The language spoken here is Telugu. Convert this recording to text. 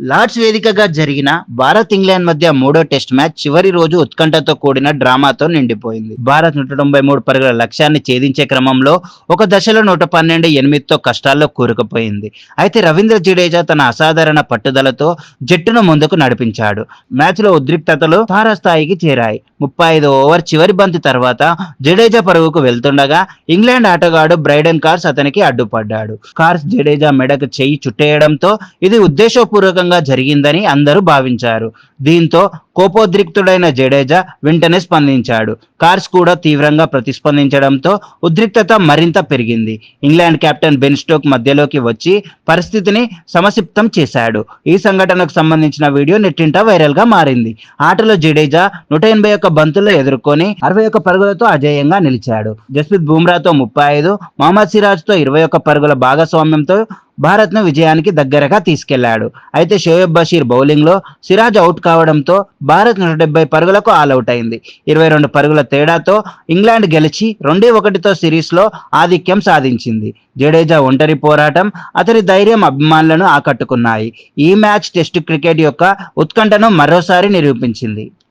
లార్డ్స్ వేదికగా జరిగిన భారత్ ఇంగ్లాండ్ మధ్య మూడో టెస్ట్ మ్యాచ్ చివరి రోజు ఉత్కంఠతో కూడిన డ్రామాతో నిండిపోయింది. భారత్ 193 పరుగుల లక్ష్యాన్ని ఛేదించే క్రమంలో ఒక దశలో 112 8తో కష్టాల్లో కూరుకుపోయింది. అయితే రవీంద్ర జడేజా తన అసాధారణ పట్టుదలతో జట్టును ముందుకు నడిపించాడు. మ్యాచ్లో ఉద్రిక్తతలు తారస్థాయికి చేరాయి. 35వ ఓవర్ చివరి బంతి తర్వాత జడేజా పరుగుకు వెళ్తుండగా ఇంగ్లాండ్ ఆటగాడు బ్రైడెన్ కార్స్ అతనికి అడ్డుపడ్డాడు. కార్స్ జడేజా మెడకు చెయ్యి చుట్టేయడంతో ఇది ఉద్దేశపూర్వకంగా జరిగిందని అందరూ భావించారు. దీంతో కోపోద్రిక్తుడైన జడేజా వెంటనే స్పందించాడు. కార్స్ కూడా తీవ్రంగా ప్రతిస్పందించడంతో ఉద్రిక్తత మరింత పెరిగింది. ఇంగ్లాండ్ కెప్టెన్ బెన్ స్టోక్ మధ్యలోకి వచ్చి పరిస్థితిని సమసిప్తం చేశాడు. ఈ సంఘటనకు సంబంధించిన వీడియో నెట్టింట వైరల్ గా మారింది. ఆటలో జడేజా 181 బంతుల్లో ఎదుర్కొని 61 పరుగులతో అజేయంగా నిలిచాడు. జస్ప్రీత్ బుమ్రాతో 35, మహమ్మద్ సిరాజ్ తో 21 పరుగుల భాగస్వామ్యంతో భారత్ ను విజయానికి దగ్గరగా తీసుకెళ్లాడు. అయితే షోయబ్ బషీర్ బౌలింగ్ లో సిరాజ్ అవుట్ కావడంతో భారత్ 170 పరుగులకు ఆల్అవుట్ అయింది. 22 పరుగుల తేడాతో ఇంగ్లాండ్ గెలిచి 2-1తో సిరీస్ లో ఆధిక్యం సాధించింది. జడేజా ఒంటరి పోరాటం, అతని ధైర్యం అభిమానులను ఆకట్టుకున్నాయి. ఈ మ్యాచ్ టెస్టు క్రికెట్ యొక్క ఉత్కంఠను మరోసారి నిరూపించింది.